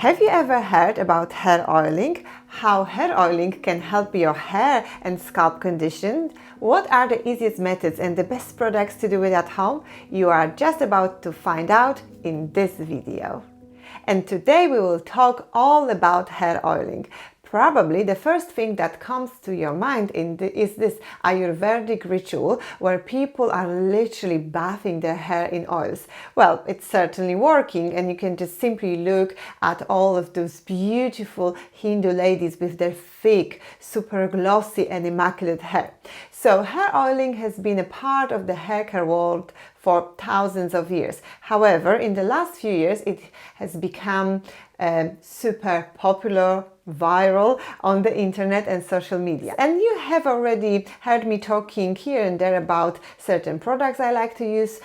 Have you ever heard about hair oiling? How hair oiling can help your hair and scalp condition? What are the easiest methods and the best products to do it at home? You are just about to find out in this video. And today we will talk all about hair oiling. Probably the first thing that comes to your mind is this Ayurvedic ritual where people are literally bathing their hair in oils. Well, it's certainly working, and you can just simply look at all of those beautiful Hindu ladies with their thick, super glossy and immaculate hair. So hair oiling has been a part of the hair care world for thousands of years. However, in the last few years, it has become super popular, viral on the internet and social media. And you have already heard me talking here and there about certain products I like to use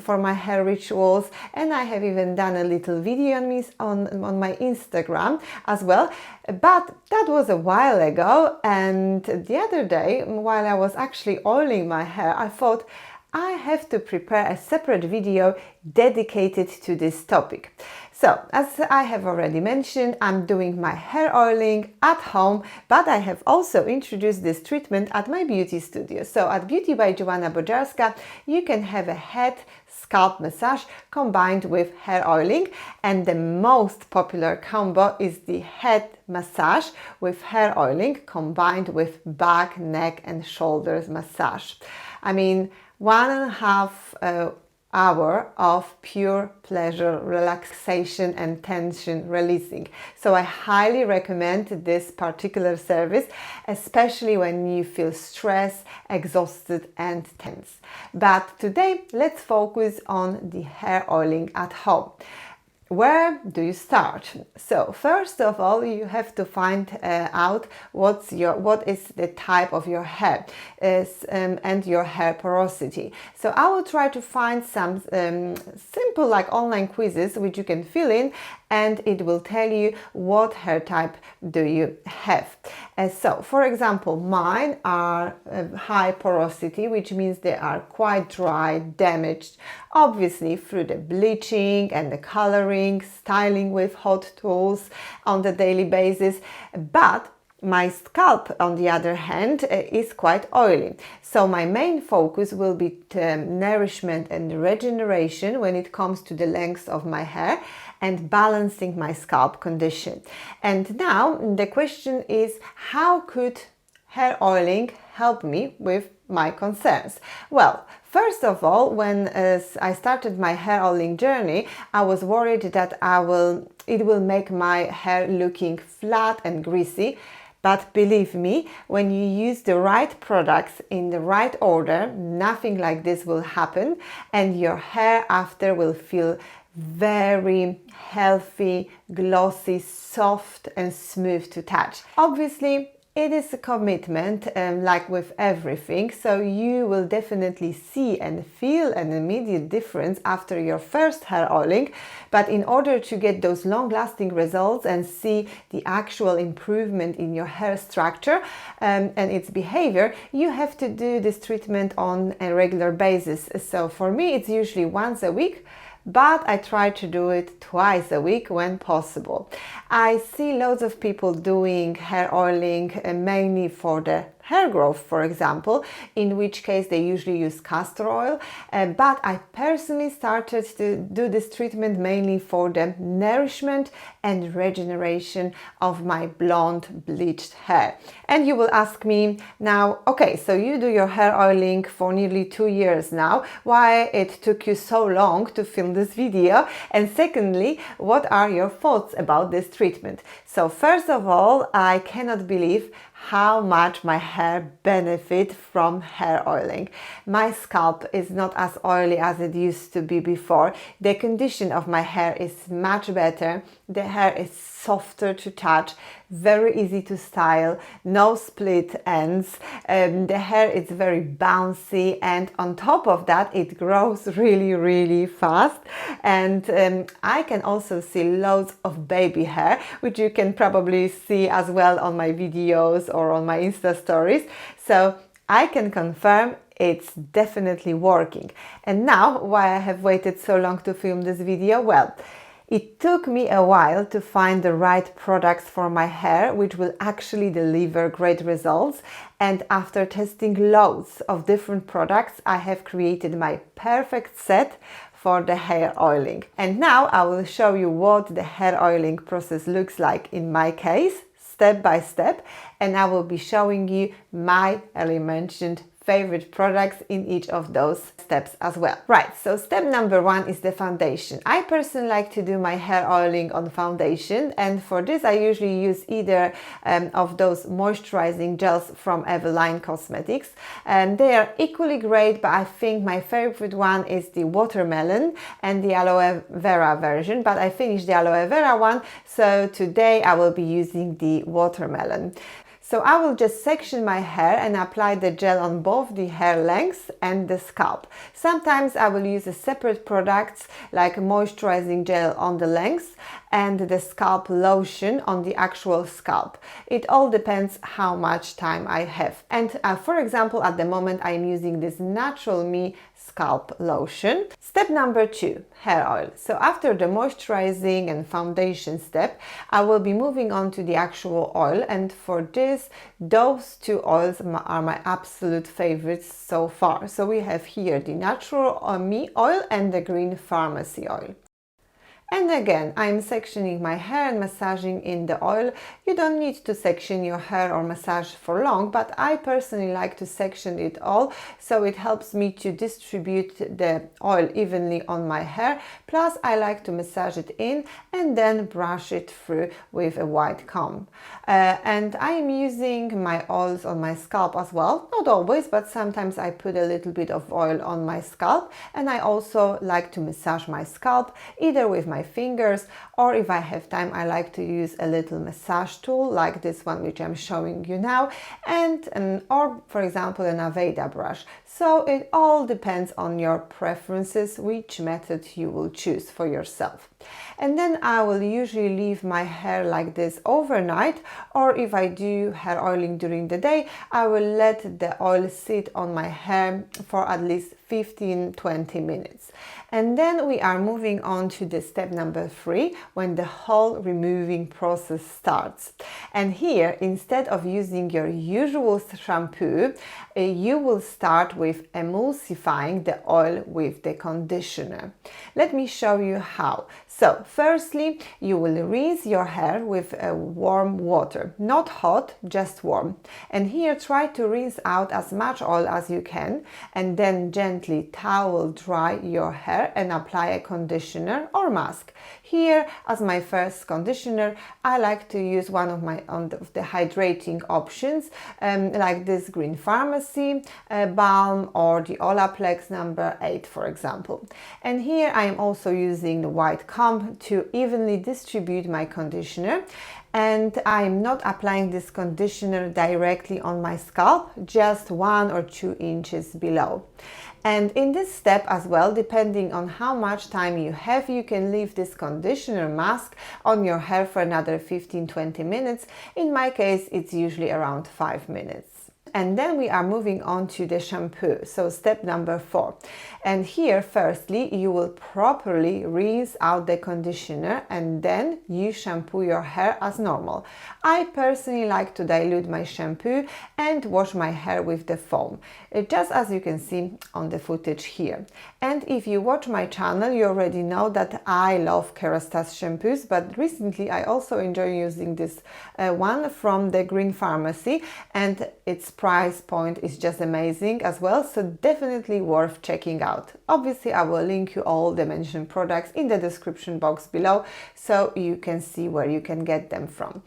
for my hair rituals, and I have even done a little video on my Instagram as well. But that was a while ago, and the other day, while I was actually oiling my hair, I thought I have to prepare a separate video dedicated to this topic. So, as I have already mentioned, I'm doing my hair oiling at home, but I have also introduced this treatment at my beauty studio. So at Beauty by Joanna Bojarska, you can have a head scalp massage combined with hair oiling, and the most popular combo is the head massage with hair oiling combined with back, neck and shoulders massage. I mean, 1.5 hour of pure pleasure, relaxation and tension releasing. So I highly recommend this particular service, especially when you feel stressed, exhausted and tense. But today let's focus on the hair oiling at home. Where do you start? So first of all, you have to find out what is the type of your hair and your hair porosity. So I will try to find some simple online quizzes which you can fill in, and it will tell you what hair type do you have. So for example, mine are high porosity, which means they are quite dry, damaged, obviously through the bleaching and the coloring, styling with hot tools on the daily basis. But my scalp, on the other hand, is quite oily. So my main focus will be nourishment and regeneration when it comes to the length of my hair and balancing my scalp condition. And now the question is, how could hair oiling help me with my concerns? Well, first of all, when I started my hair oiling journey, I was worried that it will make my hair looking flat and greasy. But believe me, when you use the right products in the right order, nothing like this will happen, and your hair after will feel very healthy, glossy, soft and smooth to touch. Obviously, it is a commitment, like with everything, so you will definitely see and feel an immediate difference after your first hair oiling. But in order to get those long-lasting results and see the actual improvement in your hair structure and its behavior, you have to do this treatment on a regular basis. So for me, it's usually once a week, but I try to do it twice a week when possible. I see loads of people doing hair oiling mainly for the hair growth, for example, in which case they usually use castor oil, but I personally started to do this treatment mainly for the nourishment and regeneration of my blonde bleached hair. And you will ask me now, okay, so you do your hair oiling for nearly 2 years now, why it took you so long to film this video? And secondly, what are your thoughts about this treatment? So first of all, I cannot believe how much my hair benefits from hair oiling. My scalp is not as oily as it used to be before. The condition of my hair is much better. The hair is softer to touch, very easy to style, no split ends. The hair is very bouncy, and on top of that, it grows really fast. And I can also see loads of baby hair, which you can probably see as well on my videos or on my Insta stories. So I can confirm it's definitely working. And now, why I have waited so long to film this video? Well, It took me a while to find the right products for my hair, which will actually deliver great results. And after testing loads of different products, I have created my perfect set for the hair oiling. And now I will show you what the hair oiling process looks like in my case, step by step, and I will be showing you my earlier mentioned favorite products in each of those steps as well. Right, so step number 1 is the foundation. I personally like to do my hair oiling on foundation, and for this I usually use either of those moisturizing gels from Eveline Cosmetics. They are equally great, but I think my favorite one is the watermelon and the aloe vera version, but I finished the aloe vera one, so today I will be using the watermelon. So I will just section my hair and apply the gel on both the hair lengths and the scalp. Sometimes I will use a separate products like moisturizing gel on the lengths and the scalp lotion on the actual scalp. It all depends how much time I have. And for example, at the moment I'm using this Natural Me scalp lotion. Step number 2, hair oil. So after the moisturizing and foundation step, I will be moving on to the actual oil, and for this, those two oils are my absolute favorites so far. So we have here the Natural Me oil and the Green Pharmacy oil. And again, I'm sectioning my hair and massaging in the oil. You don't need to section your hair or massage for long, but I personally like to section it all, so it helps me to distribute the oil evenly on my hair. Plus, I like to massage it in and then brush it through with a white comb. And I'm using my oils on my scalp as well. Not always, but sometimes I put a little bit of oil on my scalp, and I also like to massage my scalp either with my fingers, or if I have time I like to use a little massage tool like this one which I'm showing you now, and or for example an Aveda brush. So it all depends on your preferences which method you will choose for yourself. And then I will usually leave my hair like this overnight, or if I do hair oiling during the day, I will let the oil sit on my hair for at least 15-20 minutes. And then we are moving on to the step number 3, when the whole removing process starts. And here, instead of using your usual shampoo, you will start with emulsifying the oil with the conditioner. Let me show you how. So firstly, you will rinse your hair with warm water, not hot, just warm. And here try to rinse out as much oil as you can, and then gently towel dry your hair and apply a conditioner or mask. Here, as my first conditioner, I like to use one of the hydrating options, like this Green Pharmacy balm or the Olaplex number 8, for example. And here I am also using the white comb to evenly distribute my conditioner. And I'm not applying this conditioner directly on my scalp, just 1 or 2 inches below. And in this step as well, depending on how much time you have, you can leave this conditioner mask on your hair for another 15-20 minutes. In my case, it's usually around 5 minutes. And then we are moving on to the shampoo. So step number 4. And here, firstly, you will properly rinse out the conditioner and then you shampoo your hair as normal. I personally like to dilute my shampoo and wash my hair with the foam, just as you can see on the footage here. And if you watch my channel, you already know that I love Kerastase shampoos, but recently I also enjoy using this one from the Green Pharmacy, and its price point is just amazing as well, so definitely worth checking out. Obviously, I will link you all the mentioned products in the description box below, so you can see where you can get them from.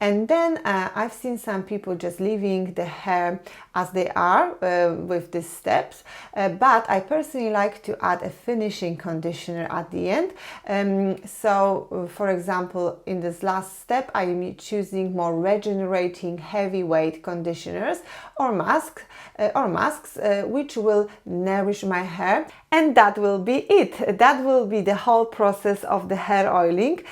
And then I've seen some people just leaving the hair as they are with these steps, but I personally like to add a finishing conditioner at the end. So for example, in this last step, I'm choosing more regenerating heavyweight conditioners or masks which will nourish my hair. And that will be it. That will be the whole process of the hair oiling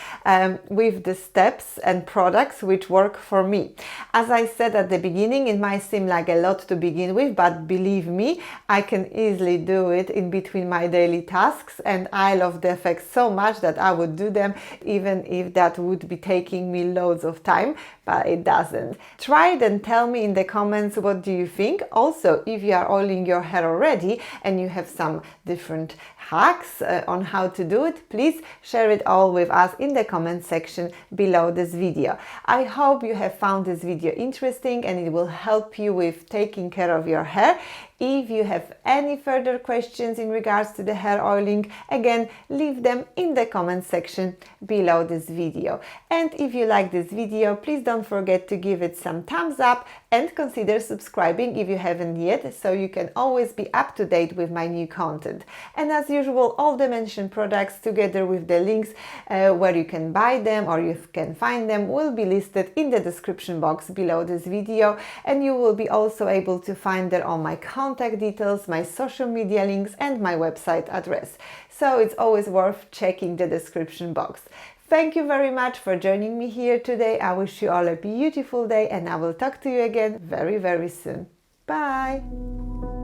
with the steps and products which work for me. As I said at the beginning, it might seem like a lot to begin with, but believe me, I can easily do it in between my daily tasks, and I love the effects so much that I would do them even if that would be taking me loads of time, but it doesn't. Try it and tell me in the comments what do you think. Also, if you are oiling your hair already and you have some different hacks on how to do it, please share it all with us in the comment section below this video. I hope you have found this video interesting and it will help you with taking care of your hair. If you have any further questions in regards to the hair oiling, again, leave them in the comment section below this video. And if you like this video, please don't forget to give it some thumbs up and consider subscribing if you haven't yet, so you can always be up to date with my new content. And as usual, all the mentioned products together with the links where you can buy them or you can find them will be listed in the description box below this video, and you will be also able to find there all my contact details, my social media links and my website address. So it's always worth checking the description box. Thank you very much for joining me here today. I wish you all a beautiful day and I will talk to you again very, very soon. Bye!